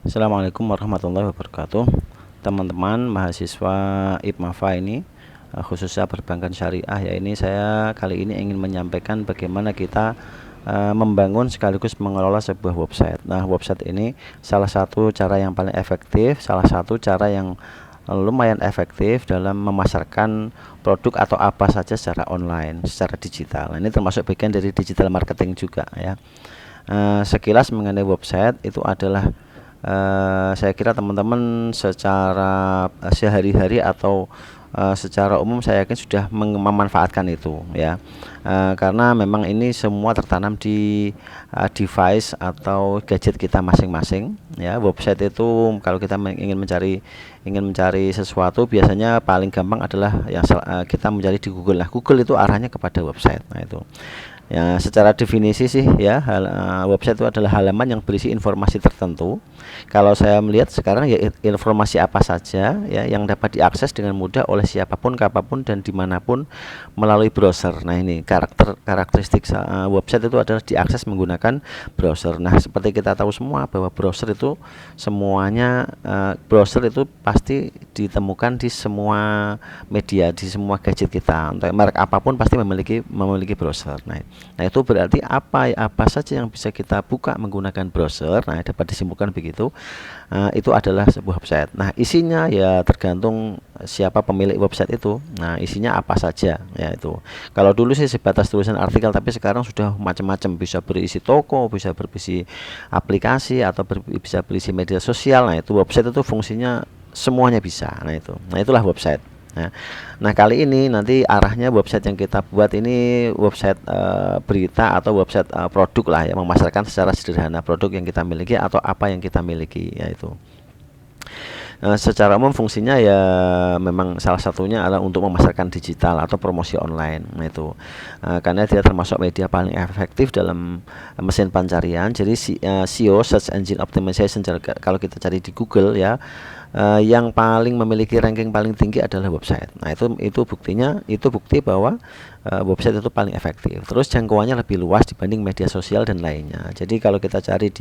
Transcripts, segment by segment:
Assalamualaikum warahmatullahi wabarakatuh. Teman-teman mahasiswa IPMAFA ini, khususnya perbankan syariah ya, ini saya kali ini ingin menyampaikan bagaimana kita membangun sekaligus mengelola sebuah website. Nah, website ini salah satu cara yang paling efektif, salah satu cara yang lumayan efektif dalam memasarkan produk atau apa saja secara online, secara digital. Nah, ini termasuk bagian dari digital marketing juga ya. Sekilas mengenai website itu adalah saya kira teman-teman secara sehari-hari atau secara umum saya yakin sudah memanfaatkan itu ya. Karena memang ini semua tertanam di device atau gadget kita masing-masing ya. Website itu kalau kita ingin mencari sesuatu, biasanya paling gampang adalah yang kita mencari di Google. Nah, Google itu arahnya kepada website. Nah, itu ya, secara definisi sih ya, website itu adalah halaman yang berisi informasi tertentu. Kalau saya melihat sekarang ya, informasi apa saja ya yang dapat diakses dengan mudah oleh siapapun, kapanpun, dan dimanapun melalui browser. Nah, ini karakteristik website itu adalah diakses menggunakan browser. Nah, seperti kita tahu semua bahwa browser itu semuanya, browser itu pasti ditemukan di semua media, di semua gadget kita. Untuk merek apapun pasti memiliki browser. Nah, itu berarti apa saja yang bisa kita buka menggunakan browser. Nah, dapat disimpulkan begitu. Itu adalah sebuah website. Nah, isinya ya tergantung siapa pemilik website itu. Nah, isinya apa saja ya itu. Kalau dulu sih sebatas tulisan artikel, tapi sekarang sudah macam-macam, bisa berisi toko, bisa berisi aplikasi, atau bisa berisi media sosial. Nah, itu website itu fungsinya semuanya bisa. Nah, itu. Nah, itulah website. Nah, kali ini nanti arahnya website yang kita buat ini website berita atau website produk lah ya, memasarkan secara sederhana produk yang kita miliki atau apa yang kita miliki yaitu. Secara umum fungsinya ya memang salah satunya adalah untuk memasarkan digital atau promosi online. Nah, itu karena dia termasuk media paling efektif dalam mesin pencarian. Jadi SEO, Search Engine Optimization, kalau kita cari di Google ya, yang paling memiliki ranking paling tinggi adalah website. Nah, itu buktinya, itu bukti bahwa website itu paling efektif. Terus jangkauannya lebih luas dibanding media sosial dan lainnya. Jadi kalau kita cari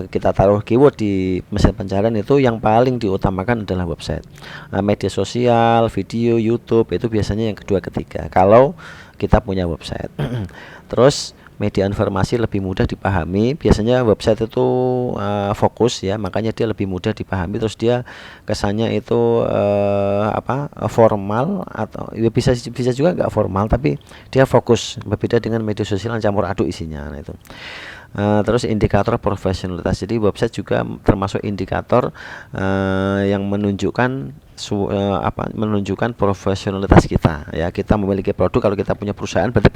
kita taruh keyword di mesin pencarian, itu yang paling diutamakan adalah website. Media sosial, video, YouTube itu biasanya yang kedua ketiga kalau kita punya website. Terus media informasi lebih mudah dipahami. Biasanya website itu fokus ya, makanya dia lebih mudah dipahami. Terus dia kesannya itu formal, atau ya bisa juga nggak formal, tapi dia fokus. Berbeda dengan media sosial yang campur aduk isinya. Nah, itu. Terus indikator profesionalitas. Jadi website juga termasuk indikator yang menunjukkan profesionalitas kita ya. Kita memiliki produk, kalau kita punya perusahaan berarti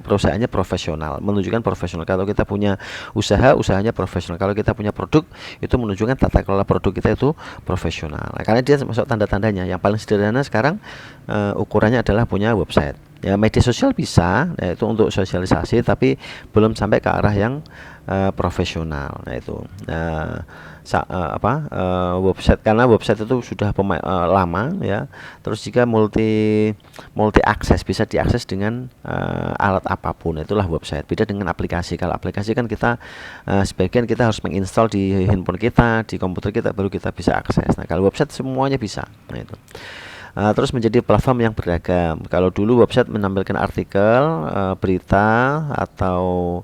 perusahaannya profesional, menunjukkan profesional. Kalau kita punya usahanya profesional. Kalau kita punya produk, itu menunjukkan tata kelola produk kita itu profesional. Nah, karena dia masuk tanda-tandanya. Yang paling sederhana sekarang ukurannya adalah punya website. Ya, media sosial bisa, ya, itu untuk sosialisasi, tapi belum sampai ke arah yang profesional. Nah, itu website, karena website itu sudah lama ya. Terus jika multi akses, bisa diakses dengan alat apapun, itulah website. Beda dengan aplikasi. Kalau aplikasi kan kita sebagian kita harus menginstal di handphone kita, di komputer kita, baru kita bisa akses. Nah, kalau website semuanya bisa. Nah, itu. Terus menjadi platform yang beragam. Kalau dulu website menampilkan artikel, berita, atau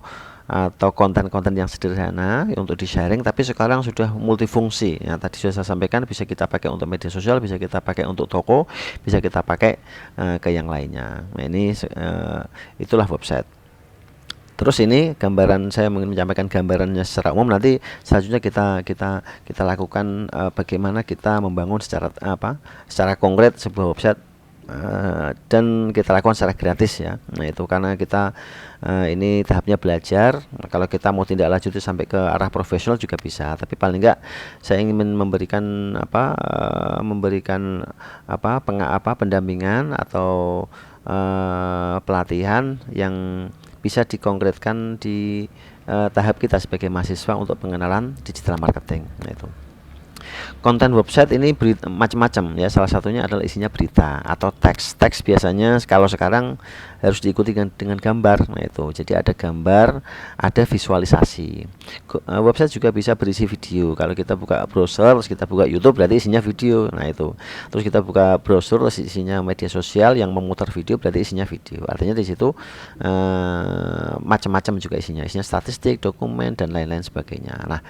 konten-konten yang sederhana untuk di-sharing, tapi sekarang sudah multifungsi. Ya, tadi sudah saya sampaikan, bisa kita pakai untuk media sosial, bisa kita pakai untuk toko, bisa kita pakai ke yang lainnya. Nah, ini itulah website. Terus ini gambaran, saya ingin menyampaikan gambarannya secara umum. Nanti selanjutnya kita lakukan bagaimana kita membangun secara konkret sebuah website, dan kita lakukan secara gratis ya. Nah, itu karena kita ini tahapnya belajar. Kalau kita mau tindak lanjut sampai ke arah profesional juga bisa, tapi paling enggak saya ingin memberikan pendampingan atau pelatihan yang bisa dikonkretkan di tahap kita sebagai mahasiswa untuk pengenalan digital marketing. Nah, itu. Konten website ini macam-macam ya. Salah satunya adalah isinya berita atau teks. Teks biasanya kalau sekarang harus diikuti dengan gambar. Nah itu, jadi ada gambar, ada visualisasi. Website juga bisa berisi video. Kalau kita buka browser, terus kita buka YouTube, berarti isinya video. Nah itu. Terus kita buka browser, terus isinya media sosial yang memutar video, berarti isinya video. Artinya di situ macam-macam juga isinya statistik, dokumen, dan lain-lain sebagainya. Nah,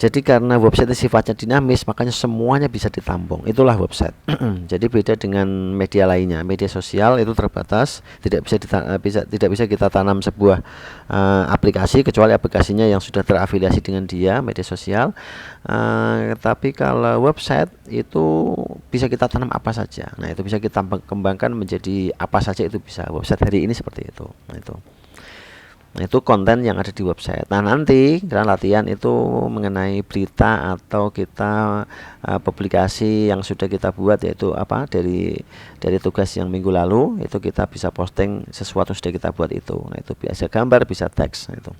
jadi karena website sifatnya dinamis, makanya semuanya bisa ditampung. Itulah website. Jadi beda dengan media lainnya. Media sosial itu terbatas, tidak bisa kita tanam sebuah aplikasi kecuali aplikasinya yang sudah terafiliasi dengan dia, media sosial. Tapi kalau website itu bisa kita tanam apa saja. Nah, itu bisa kita kembangkan menjadi apa saja, itu bisa. Website hari ini seperti itu. Nah, itu konten yang ada di website. Nah, nanti dalam latihan itu mengenai berita atau kita publikasi yang sudah kita buat, yaitu dari tugas yang minggu lalu, itu kita bisa posting sesuatu sudah kita buat itu. Nah, itu bisa gambar, bisa teks. Nah, itu.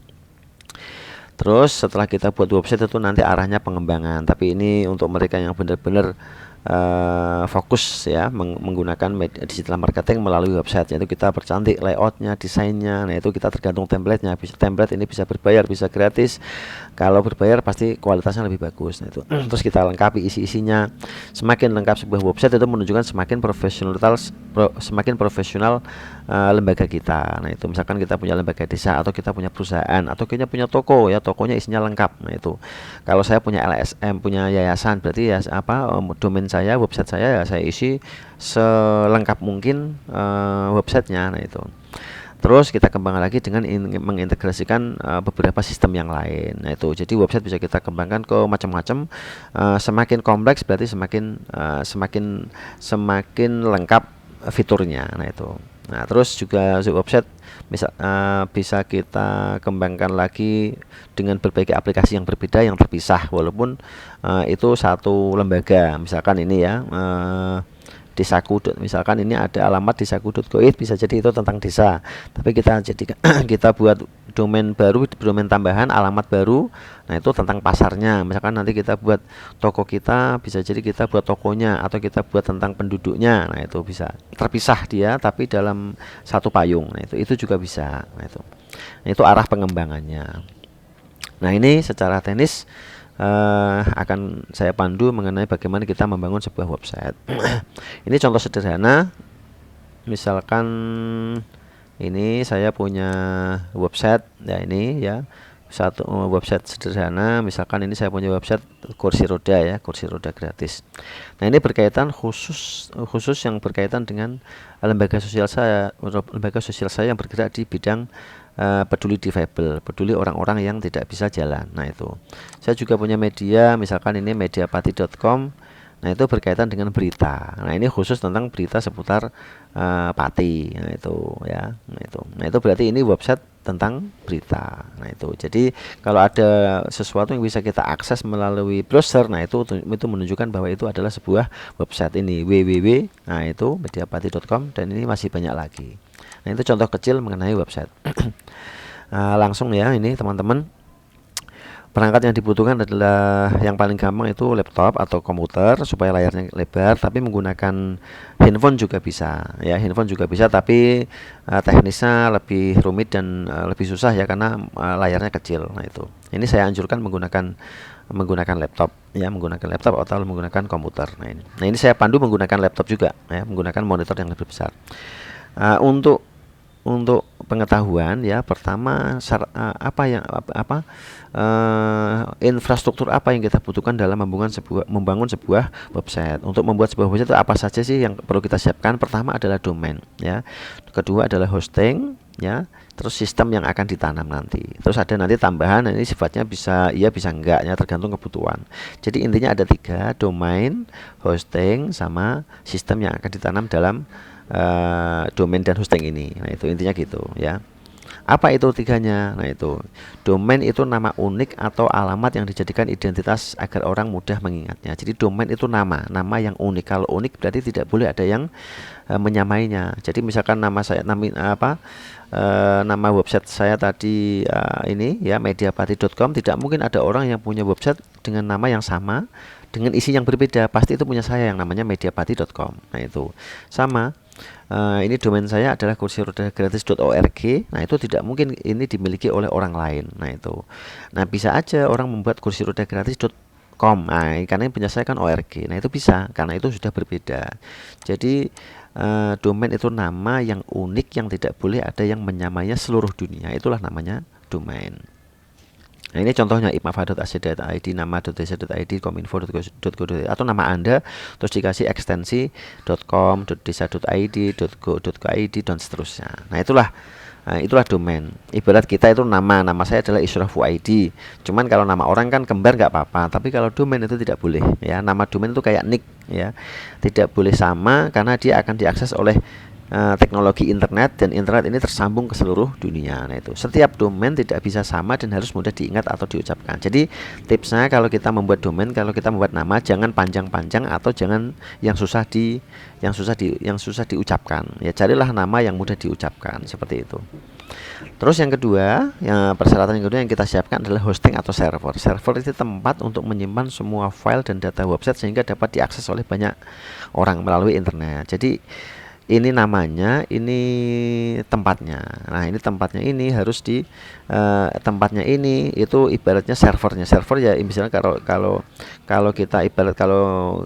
Terus setelah kita buat website itu nanti arahnya pengembangan. Tapi ini untuk mereka yang benar-benar fokus ya menggunakan digital marketing melalui website, yaitu kita percantik layoutnya, desainnya. Nah, itu kita tergantung templatenya. Template ini bisa berbayar, bisa gratis. Kalau berbayar pasti kualitasnya lebih bagus. Nah, itu terus kita lengkapi isi-isinya. Semakin lengkap sebuah website itu menunjukkan semakin profesional lembaga kita. Nah, itu misalkan kita punya lembaga desa atau kita punya perusahaan atau kita punya toko ya, tokonya isinya lengkap. Nah, itu kalau saya punya LSM, punya yayasan, berarti ya domain saya, website saya ya saya isi selengkap mungkin websitenya. Nah, itu terus kita kembangkan lagi dengan mengintegrasikan beberapa sistem yang lain. Nah, itu jadi website bisa kita kembangkan ke macam-macam. Semakin kompleks berarti semakin lengkap fiturnya. Nah, itu. Nah, terus juga website bisa kita kembangkan lagi dengan berbagai aplikasi yang berbeda, yang terpisah, walaupun itu satu lembaga. Misalkan ini ya, desaku, misalkan ini ada alamat desaku.go.id, bisa jadi itu tentang desa, tapi kita buat domain baru, domain tambahan, alamat baru. Nah, itu tentang pasarnya. Misalkan nanti kita buat toko kita, bisa jadi kita buat tokonya atau kita buat tentang penduduknya. Nah, itu bisa terpisah dia tapi dalam satu payung. Nah, itu juga bisa. Nah, itu arah pengembangannya. Nah, ini secara teknis akan saya pandu mengenai bagaimana kita membangun sebuah website. Ini contoh sederhana. Misalkan ini saya punya website ya, ini ya satu website sederhana. Misalkan ini saya punya website kursi roda gratis. Nah, ini berkaitan khusus yang berkaitan dengan lembaga sosial saya yang bergerak di bidang peduli difabel, peduli orang-orang yang tidak bisa jalan. Nah, itu saya juga punya media, misalkan ini mediapati.com. Nah, itu berkaitan dengan berita. Nah, ini khusus tentang berita seputar Pati. Nah, itu ya. Nah, itu berarti ini website tentang berita. Nah, itu jadi kalau ada sesuatu yang bisa kita akses melalui browser, nah itu menunjukkan bahwa itu adalah sebuah website. Ini www. Nah, itu mediapati.com, dan ini masih banyak lagi. Nah, itu contoh kecil mengenai website. Langsung ya, ini teman-teman, perangkat yang dibutuhkan adalah yang paling gampang itu laptop atau komputer supaya layarnya lebar, tapi menggunakan handphone juga bisa ya, tapi teknisnya lebih rumit dan lebih susah ya, karena layarnya kecil. Nah, itu ini saya anjurkan menggunakan laptop ya, atau menggunakan komputer. Nah, ini saya pandu menggunakan laptop juga ya, menggunakan monitor yang lebih besar. Untuk pengetahuan ya, pertama infrastruktur apa yang kita butuhkan dalam membangun sebuah website. Untuk membuat sebuah website itu apa saja sih yang perlu kita siapkan? Pertama adalah domain ya, kedua adalah hosting ya, terus sistem yang akan ditanam nanti. Terus ada nanti tambahan, ini sifatnya bisa iya bisa enggak ya, tergantung kebutuhan. Jadi intinya ada 3, domain, hosting, sama sistem yang akan ditanam dalam domain dan hosting ini. Nah, itu intinya gitu ya. Apa itu tiganya? Nah, itu domain itu nama unik atau alamat yang dijadikan identitas agar orang mudah mengingatnya. Jadi domain itu nama yang unik. Kalau unik berarti tidak boleh ada yang menyamainya. Jadi misalkan nama saya nama website saya tadi ini ya mediapati.com, tidak mungkin ada orang yang punya website dengan nama yang sama dengan isi yang berbeda. Pasti itu punya saya yang namanya mediapati.com. Nah, itu sama. Ini domain saya adalah kursirodagratis.org. Nah, itu tidak mungkin ini dimiliki oleh orang lain. Nah, itu. Nah, bisa aja orang membuat kursirodagratis.com. Nah, karena yang punya saya kan org. Nah, itu bisa karena itu sudah berbeda. Jadi domain itu nama yang unik yang tidak boleh ada yang menyamainya seluruh dunia. Itulah namanya domain. Nah, ini contohnya ipmafa.ac.id, nama.desa.id, kominfo.go.id, atau nama Anda terus dikasih ekstensi .com, .desa.id, .go.id, dan seterusnya. Nah, itulah domain. Ibarat kita itu nama saya adalah Israfu ID. Cuman kalau nama orang kan kembar nggak apa-apa, tapi kalau domain itu tidak boleh ya. Nama domain itu kayak nick ya. Tidak boleh sama karena dia akan diakses oleh teknologi internet, dan internet ini tersambung ke seluruh dunia. Nah, itu setiap domain tidak bisa sama dan harus mudah diingat atau diucapkan. Jadi tipsnya kalau kita membuat domain, kalau kita membuat nama, jangan panjang-panjang atau jangan yang susah diucapkan. Ya, carilah nama yang mudah diucapkan seperti itu. Terus yang kedua, persyaratan yang kedua yang kita siapkan adalah hosting atau server. Server itu tempat untuk menyimpan semua file dan data website sehingga dapat diakses oleh banyak orang melalui internet. Jadi ini namanya, ini tempatnya. Nah, ini tempatnya ini harus di tempatnya ini itu ibaratnya servernya. Server ya misalnya kalau kita kalau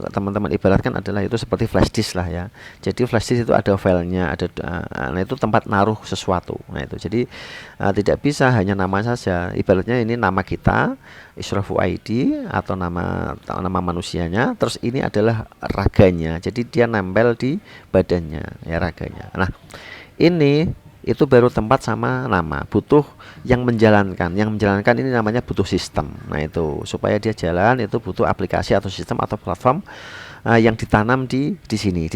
teman-teman ibaratkan adalah itu seperti flash disk lah ya. Jadi flash disk itu ada filenya, nah itu tempat naruh sesuatu. Nah, itu jadi tidak bisa hanya nama saja. Ibaratnya ini nama kita Israfu ID atau nama manusianya, terus ini adalah raganya. Jadi dia nempel di badannya ya, raganya. Nah, ini itu baru tempat sama nama. Butuh yang menjalankan. Yang menjalankan ini namanya butuh sistem. Nah, itu supaya dia jalan itu butuh aplikasi atau sistem atau platform yang ditanam di sini,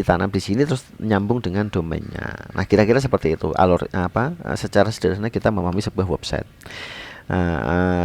terus nyambung dengan domainnya. Nah, kira-kira seperti itu secara sederhana kita memahami sebuah website.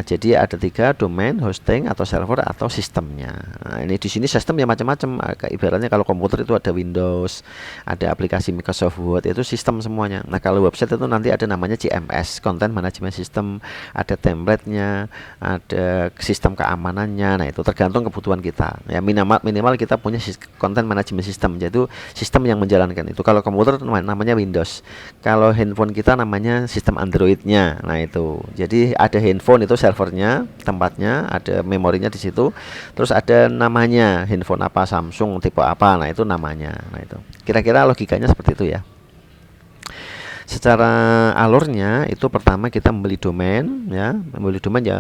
Jadi ada 3, domain, hosting atau server atau sistemnya. Nah, ini di sini sistem ya macam-macam. Ibaratnya kalau komputer itu ada Windows, ada aplikasi Microsoft Word, itu sistem semuanya. Nah, kalau website itu nanti ada namanya CMS, Content Management System, ada template-nya, ada sistem keamanannya. Nah, itu tergantung kebutuhan kita. Ya, minimal kita punya Content Management System, yaitu sistem yang menjalankan itu. Kalau komputer namanya Windows. Kalau handphone kita namanya sistem Android-nya. Nah, itu. Jadi ada handphone itu servernya, tempatnya, ada memorinya di situ. Terus ada namanya, handphone apa, Samsung tipe apa. Nah, itu namanya. Nah, itu. Kira-kira logikanya seperti itu ya. Secara alurnya itu pertama kita membeli domain ya. Membeli domain ya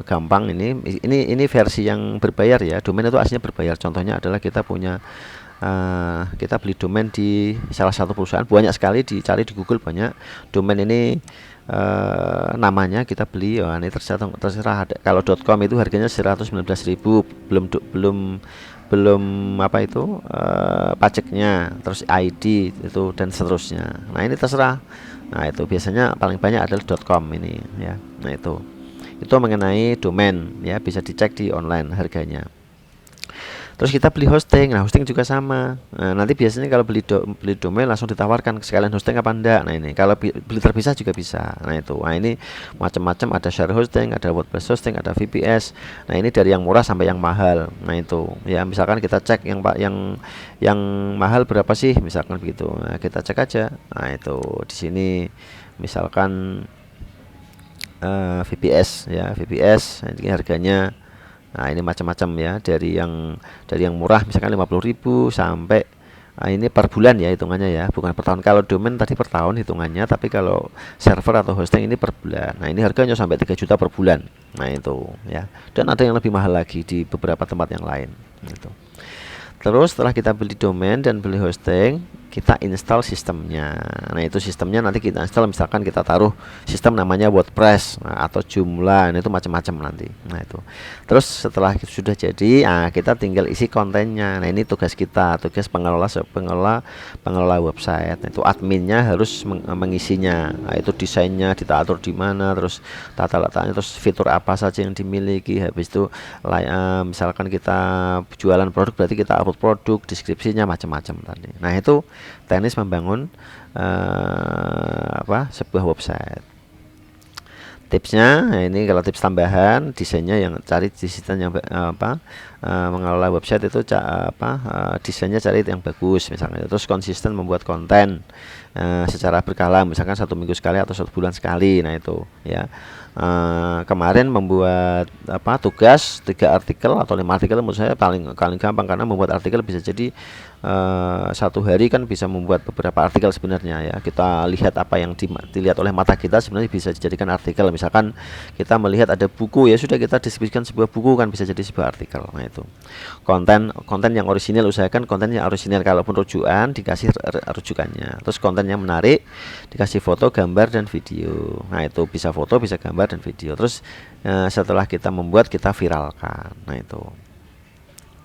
gampang ini versi yang berbayar ya. Domain itu aslinya berbayar. Contohnya adalah kita beli domain di salah satu perusahaan, banyak sekali, dicari di Google banyak. Domain ini namanya kita beli ini terserah ada. Kalau .com itu harganya 119.000, belum pajaknya, terus ID itu dan seterusnya. Nah, ini terserah. Nah, itu biasanya paling banyak adalah .com ini ya. Nah, itu mengenai domain ya, bisa dicek di online harganya. Terus kita beli hosting. Nah, hosting juga sama. Nah, nanti biasanya kalau beli domain langsung ditawarkan sekalian hosting apa enggak. Nah, ini kalau beli terpisah juga bisa. Nah, itu. Nah, ini macam-macam, ada share hosting, ada WordPress hosting, ada VPS. Nah, ini dari yang murah sampai yang mahal. Nah, itu. Ya, misalkan kita cek yang mahal berapa sih, misalkan begitu. Nah, kita cek aja. Nah, itu di sini misalkan VPS ya, VPS. Nah, ini harganya. Nah, ini macam-macam ya, dari yang murah misalkan 50.000 sampai ini per bulan ya hitungannya ya, bukan per tahun. Kalau domain tadi per tahun hitungannya, tapi kalau server atau hosting ini per bulan. Nah, ini harganya sampai 3 juta per bulan. Nah, itu ya. Dan ada yang lebih mahal lagi di beberapa tempat yang lain gitu. Terus setelah kita beli domain dan beli hosting, kita install sistemnya. Nah, itu sistemnya nanti kita install, misalkan kita taruh sistem namanya WordPress, nah, atau Joomla, nah, itu macam-macam nanti. Nah, itu. Terus setelah itu sudah jadi, kita tinggal isi kontennya. Nah, ini tugas kita, tugas pengelola website. Nah, itu adminnya harus mengisinya. Nah, itu desainnya kita atur di mana, terus tata letaknya, terus fitur apa saja yang dimiliki. Habis itu misalkan kita jualan produk, berarti kita upload produk, deskripsinya macam-macam tadi. Nah, itu teknis membangun sebuah website. Tipsnya, nah ini kalau tips tambahan, desainnya yang cari desain yang mengelola website itu desainnya cari yang bagus misalnya, terus konsisten membuat konten secara berkala, misalkan 1 minggu sekali atau 1 bulan sekali. Nah, itu ya. Kemarin membuat tugas 3 artikel atau 5 artikel, menurut saya paling gampang, karena membuat artikel bisa jadi 1 hari kan bisa membuat beberapa artikel sebenarnya ya. Kita lihat apa yang dilihat oleh mata kita sebenarnya bisa dijadikan artikel. Misalkan kita melihat ada buku, ya sudah kita deskripsikan sebuah buku, kan bisa jadi sebuah artikel. Nah, itu konten yang orisinil, usahakan konten yang orisinil. Kalaupun rujukan, dikasih rujukannya. Terus konten yang menarik, dikasih foto, gambar, dan video. Nah, itu bisa foto, bisa gambar, dan video. Terus setelah kita membuat, kita viralkan. Nah, itu.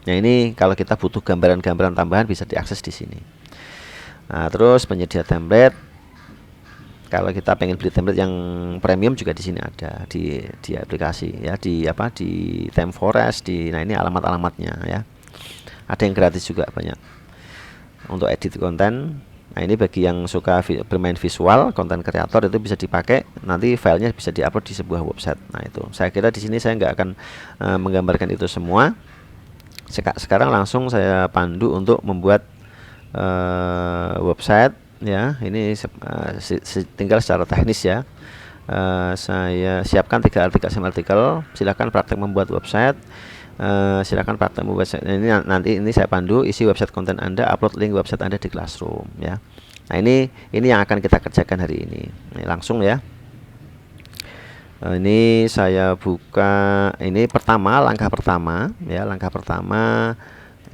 Nah, ini kalau kita butuh gambaran-gambaran tambahan bisa diakses di sini. Nah, terus penyedia template. Kalau kita pengen beli template yang premium juga di sini ada di aplikasi ya, di ThemeForest, nah ini alamat-alamatnya ya. Ada yang gratis juga banyak untuk edit konten. Nah, ini bagi yang suka bermain visual, konten kreator, itu bisa dipakai, nanti filenya bisa diupload di sebuah website. Nah, itu saya kira di sini saya nggak akan menggambarkan itu semua. Sekarang langsung saya pandu untuk membuat website ya. Ini tinggal secara teknis ya. Saya siapkan 3 artikel, silakan praktek membuat website. Silakan praktek membuat website. Ini nanti ini saya pandu, isi website konten Anda, upload link website Anda di Classroom ya. Nah, ini yang akan kita kerjakan hari ini. Ini langsung ya. Ini saya buka, ini langkah pertama ya,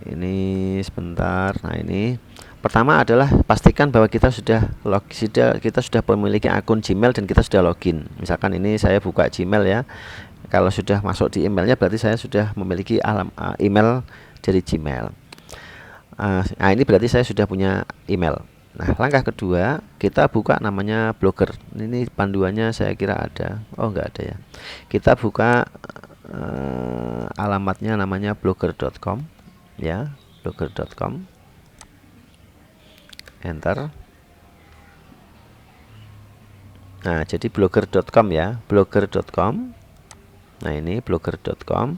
ini sebentar. Nah, ini pertama adalah pastikan bahwa kita sudah memiliki akun Gmail dan kita sudah login. Misalkan ini saya buka Gmail ya. Kalau sudah masuk di emailnya, berarti saya sudah memiliki email dari Gmail. Nah, ini berarti saya sudah punya email. Nah, langkah kedua, kita buka namanya Blogger. Ini panduannya saya kira ada. Oh, enggak ada ya. Kita buka alamatnya namanya blogger.com ya, blogger.com. Enter. Nah, jadi blogger.com ya, blogger.com. Nah, ini blogger.com,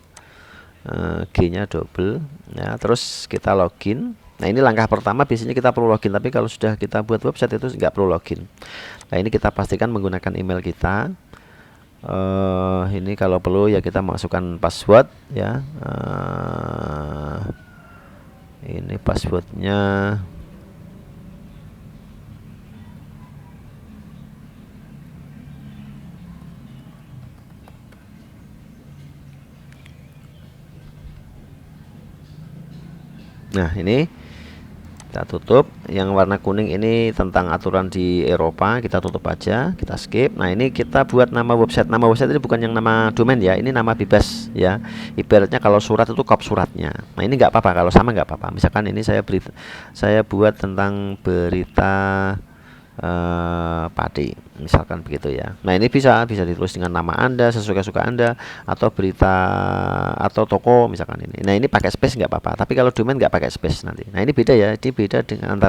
G-nya double ya. Terus kita login. Nah, ini langkah pertama, biasanya kita perlu login, tapi kalau sudah kita buat website itu nggak perlu login. Nah, ini kita pastikan menggunakan email kita. Ini kalau perlu ya kita masukkan password ya. Ini passwordnya. Nah, ini kita tutup. Yang warna kuning ini tentang aturan di Eropa, kita tutup aja, kita skip. Nah, ini kita buat nama website. Nama website ini bukan yang nama domain ya, ini nama bebas ya. Ibaratnya kalau surat itu kop suratnya. Nah, ini nggak apa-apa, kalau sama nggak apa-apa. Misalkan ini saya buat tentang berita padi, misalkan begitu ya. Nah, ini bisa ditulis dengan nama Anda, sesuka-suka Anda, atau berita atau toko misalkan ini. Nah, ini pakai space nggak apa-apa, tapi kalau domain nggak pakai space nanti. Nah, ini beda ya, ini beda dengan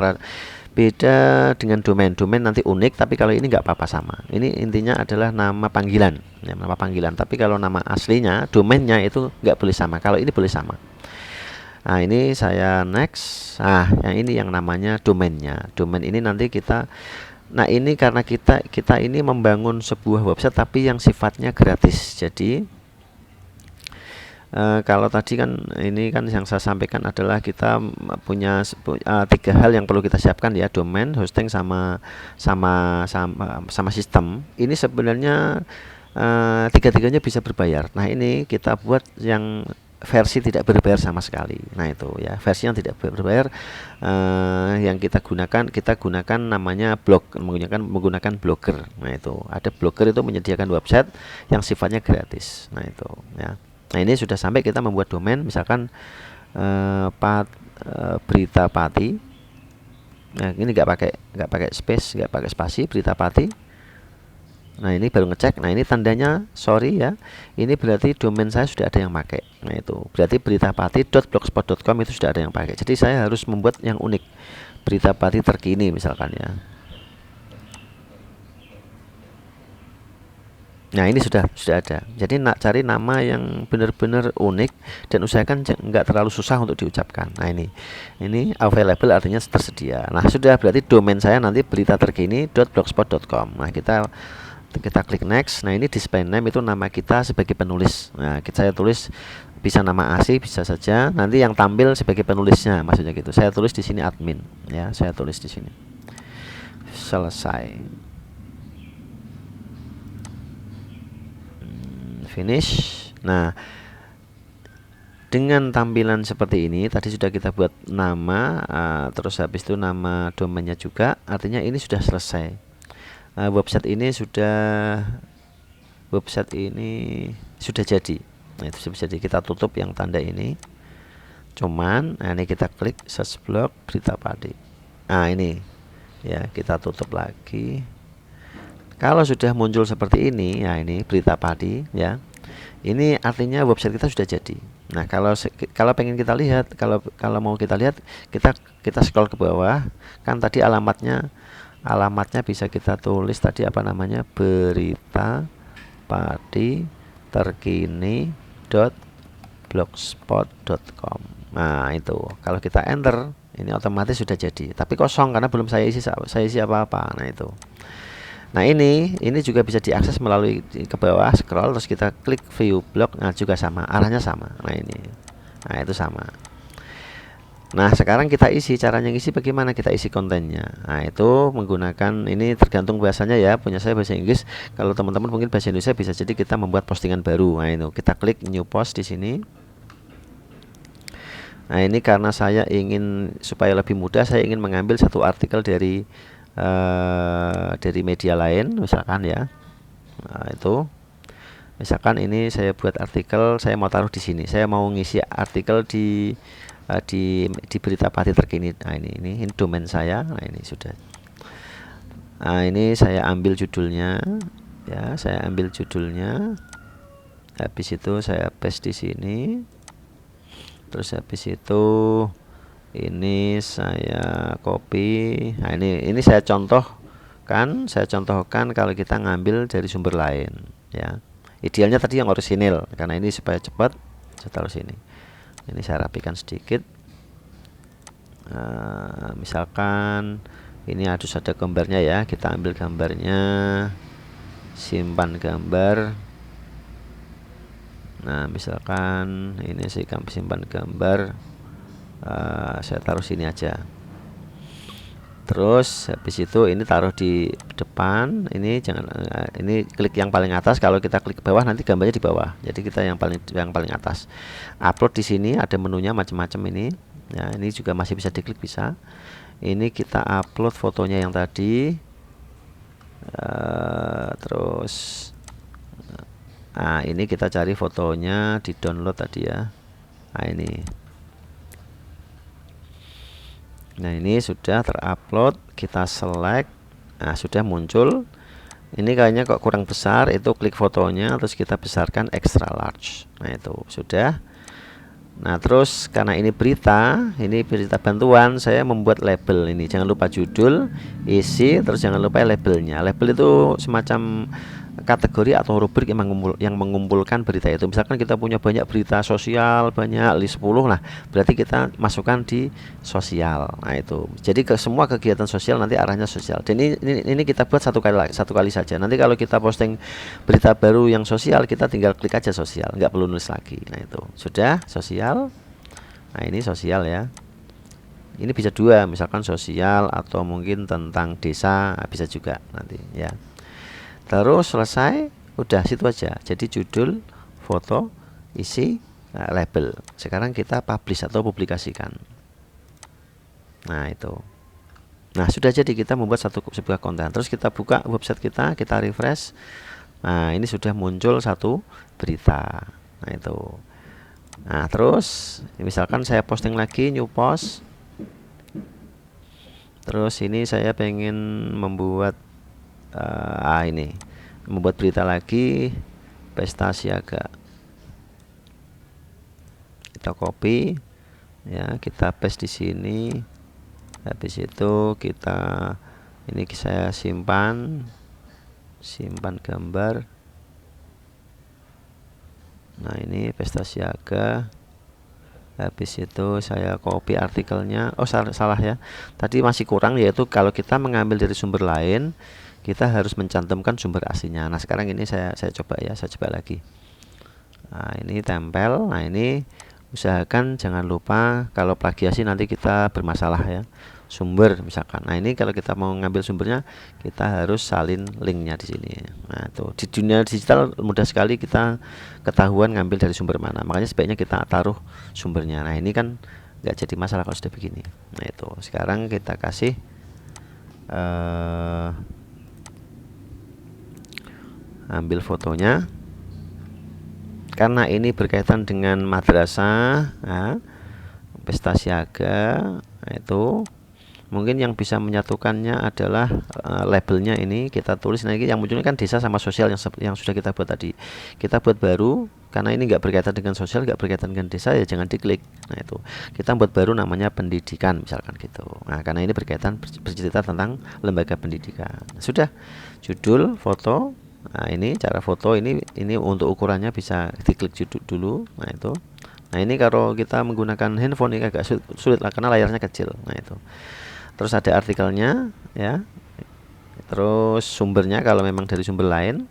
domain nanti unik, tapi kalau ini nggak apa-apa, sama. Ini intinya adalah nama panggilan ya, nama panggilan. Tapi kalau nama aslinya, domainnya itu nggak boleh sama. Kalau ini boleh sama. Nah, ini saya next. Nah, yang ini yang namanya domainnya. Domain ini nanti kita, nah ini karena kita ini membangun sebuah website tapi yang sifatnya gratis. Jadi kalau tadi kan ini kan yang saya sampaikan adalah kita punya 3 hal yang perlu kita siapkan ya, domain, hosting, sama sistem. Ini sebenarnya tiga-tiganya bisa berbayar. Nah, ini kita buat yang versi tidak berbayar sama sekali. Nah itu ya, versi yang tidak berbayar yang kita gunakan namanya menggunakan Blogger. Nah itu ada Blogger, itu menyediakan website yang sifatnya gratis. Nah itu ya. Nah ini sudah sampai kita membuat domain, misalkan Berita Pati. Nah ini nggak pakai space, nggak pakai spasi, Berita Pati. Nah ini baru ngecek. Nah ini tandanya sorry ya, ini berarti domain saya sudah ada yang pakai. Nah itu berarti beritapati.blogspot.com itu sudah ada yang pakai. Jadi saya harus membuat yang unik, Berita Pati terkini misalkan ya. Nah ini sudah ada. Jadi cari nama yang benar-benar unik dan usahakan nggak terlalu susah untuk diucapkan. Nah ini available artinya tersedia. Nah sudah, berarti domain saya nanti beritaterkini.blogspot.com. Nah kita klik next. Nah ini display name itu nama kita sebagai penulis. Nah saya tulis bisa nama asli, bisa saja. Nanti yang tampil sebagai penulisnya, maksudnya gitu. Saya tulis di sini admin ya, saya tulis di sini. Selesai. Finish. Nah dengan tampilan seperti ini tadi sudah kita buat nama, terus habis itu nama domainnya juga, artinya ini sudah selesai. Website ini sudah jadi. Nah itu sudah jadi, kita tutup yang tanda ini. Cuman nah ini kita klik search blog Berita Pati. Nah ini ya, kita tutup lagi. Kalau sudah muncul seperti ini, ya ini Berita Pati ya. Ini artinya website kita sudah jadi. Nah kalau pengen kita lihat, kalau mau kita lihat, kita scroll ke bawah. Kan tadi alamatnya bisa kita tulis tadi apa namanya, Berita Pati terkini.blogspot.com. Nah itu kalau kita enter ini otomatis sudah jadi, tapi kosong karena belum saya isi apa-apa. Nah itu. Nah ini juga bisa diakses melalui ke bawah, scroll terus kita klik view blog. Nah juga sama, arahnya sama. Nah ini, nah itu sama. Nah sekarang kita isi, caranya ngisi bagaimana, kita isi kontennya. Nah itu menggunakan, ini tergantung bahasanya ya, punya saya bahasa Inggris, kalau teman-teman mungkin bahasa Indonesia bisa jadi kita membuat postingan baru. Nah itu kita klik new post di sini. Nah ini karena saya ingin supaya lebih mudah, saya ingin mengambil satu artikel dari media lain misalkan ya. Nah itu misalkan ini saya buat artikel, saya mau taruh di sini, saya mau ngisi artikel di Berita Pati terkini. Nah ini domain saya. Nah ini sudah. Nah ini saya ambil judulnya ya, habis itu saya paste di sini, terus habis itu ini saya copy. Nah ini saya contohkan kalau kita ngambil dari sumber lain ya. Idealnya tadi yang orisinil, karena ini supaya cepat saya taruh sini. Ini saya rapikan sedikit. Misalkan ini harus ada gambarnya ya, kita ambil gambarnya, simpan gambar. Nah misalkan ini saya simpan gambar, saya taruh sini aja. Terus habis itu ini taruh di depan. Ini jangan, ini klik yang paling atas. Kalau kita klik ke bawah nanti gambarnya di bawah. Jadi kita yang paling atas. Upload di sini ada menunya macam-macam ini. Ya, ini juga masih bisa diklik, bisa. Ini kita upload fotonya yang tadi. Terus nah ini kita cari fotonya, di download tadi ya. Nah ini. Nah ini sudah terupload, kita select. Nah sudah muncul. Ini kayaknya kok kurang besar, itu klik fotonya terus kita besarkan extra large. Nah itu sudah. Nah terus karena ini berita bantuan, saya membuat label ini. Jangan lupa judul, isi, terus jangan lupa labelnya. Label itu semacam kategori atau rubrik yang mengumpulkan berita itu. Misalkan kita punya banyak berita sosial, banyak 10, nah berarti kita masukkan di sosial. Nah itu, jadi ke semua kegiatan sosial nanti arahnya sosial. Dan ini kita buat satu kali saja. Nanti kalau kita posting berita baru yang sosial, kita tinggal klik aja sosial, nggak perlu nulis lagi. Nah itu sudah sosial. Nah ini sosial ya. Ini bisa dua, misalkan sosial atau mungkin tentang desa, bisa juga nanti ya. Terus selesai, udah situ aja. Jadi judul, foto, isi, label. Sekarang kita publish atau publikasikan. Nah, itu. Nah, sudah jadi kita membuat sebuah konten. Terus kita buka website kita refresh. Nah, ini sudah muncul satu berita. Nah, itu. Nah, terus misalkan saya posting lagi, new post. Terus ini saya pengen membuat ini membuat berita lagi, pesta siaga. Kita copy, ya, kita paste di sini. Habis itu kita ini saya simpan gambar. Nah, ini pesta siaga. Habis itu saya copy artikelnya. Oh, salah ya. Tadi masih kurang, yaitu kalau kita mengambil dari sumber lain, kita harus mencantumkan sumber aslinya. Nah, sekarang ini saya coba ya, saya coba lagi. Nah, ini tempel. Nah, ini usahakan jangan lupa, kalau plagiasi nanti kita bermasalah ya. Sumber misalkan. Nah, ini kalau kita mau ngambil sumbernya, kita harus salin linknya di sini. Nah, itu di dunia digital mudah sekali kita ketahuan ngambil dari sumber mana. Makanya sebaiknya kita taruh sumbernya. Nah, ini kan nggak jadi masalah kalau sudah begini. Nah, itu sekarang kita kasih ambil fotonya. Karena ini berkaitan dengan madrasah, nah, pesta siaga. Nah, itu mungkin yang bisa menyatukannya adalah labelnya ini kita tulis. Nah, ini yang munculnya kan desa sama sosial yang sudah kita buat tadi. Kita buat baru, karena ini nggak berkaitan dengan sosial, nggak berkaitan dengan desa, ya jangan diklik. Nah, itu kita buat baru namanya pendidikan misalkan gitu. Nah, karena ini berkaitan bercerita tentang lembaga pendidikan. Sudah, judul, foto. Nah, ini cara foto, ini untuk ukurannya bisa diklik judul dulu. Nah, itu. Nah, ini kalau kita menggunakan handphone ini agak sulit lah karena layarnya kecil. Nah, itu. Terus ada artikelnya ya. Terus sumbernya kalau memang dari sumber lain.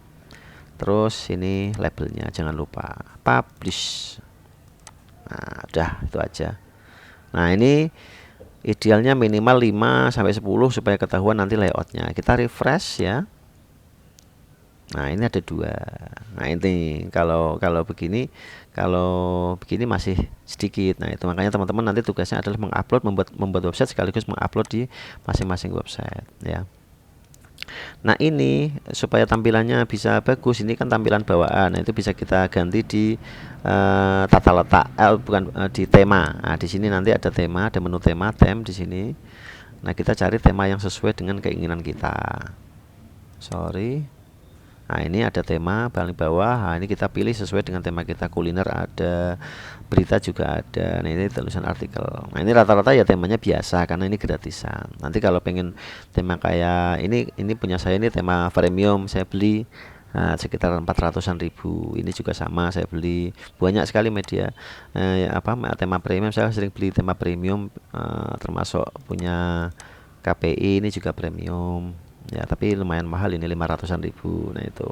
Terus ini labelnya jangan lupa publish. Nah, udah itu aja. Nah, ini idealnya minimal 5 sampai 10 supaya ketahuan nanti layoutnya. Kita refresh ya. Nah, ini ada 2. Nah, ini kalau begini, masih sedikit. Nah, itu makanya teman-teman nanti tugasnya adalah mengupload, membuat website sekaligus mengupload di masing-masing website ya. Nah, ini supaya tampilannya bisa bagus, ini kan tampilan bawaan. Nah, itu bisa kita ganti di tata letak, di tema. Nah, di sini nanti ada tema, ada menu tema, theme di sini. Nah, kita cari tema yang sesuai dengan keinginan kita. Nah, ini ada tema paling bawah. Nah, ini kita pilih sesuai dengan tema kita. Kuliner ada, berita juga ada. Nah, ini tulisan artikel. Nah, ini rata-rata ya temanya biasa karena ini gratisan. Nanti kalau pengen tema kayak ini punya saya, ini tema premium, saya beli sekitar 400-an ribu. Ini juga sama, saya beli. Banyak sekali media tema premium. Saya sering beli tema premium, termasuk punya KPI, ini juga premium. Ya, tapi lumayan mahal, ini 500-an ribu. Nah, itu.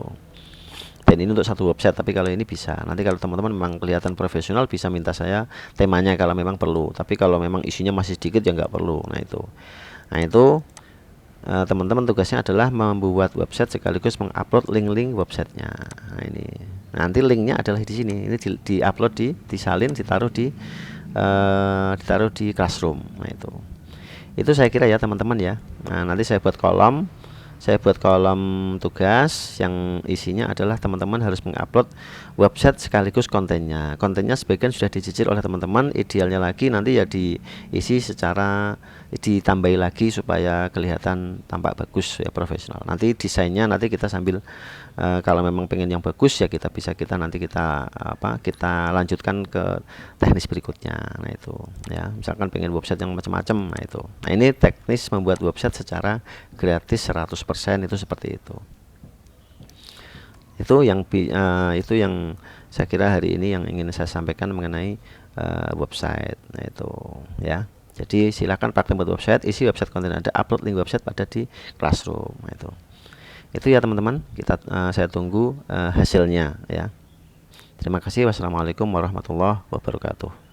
Dan ini untuk satu website, tapi kalau ini bisa. Nanti kalau teman-teman memang kelihatan profesional bisa minta saya temanya kalau memang perlu. Tapi kalau memang isinya masih sedikit ya nggak perlu. Nah, itu teman-teman tugasnya adalah membuat website sekaligus mengupload link-link websitenya. Nah, ini. Nanti linknya adalah di sini. Ini diupload disalin, ditaruh di Classroom. Nah, itu saya kira ya teman-teman ya. Nah, nanti saya buat kolom tugas yang isinya adalah teman-teman harus mengupload website sekaligus kontennya. Kontennya sebagian sudah dicicil oleh teman-teman, idealnya lagi nanti ya diisi secara ditambahi lagi supaya kelihatan tampak bagus ya, profesional. Nanti desainnya nanti kita sambil kalau memang pengen yang bagus ya kita nanti kita lanjutkan ke teknis berikutnya. Nah, itu ya, misalkan pengen website yang macam-macam. Nah, itu. Nah, ini teknis membuat website secara gratis 100% itu seperti itu. Itu yang saya kira hari ini yang ingin saya sampaikan mengenai website. Nah, itu ya. Jadi silakan praktek buat website, isi website konten Anda, upload link website pada di Classroom. Nah, itu ya teman-teman, saya tunggu hasilnya ya. Terima kasih. Wassalamualaikum warahmatullahi wabarakatuh.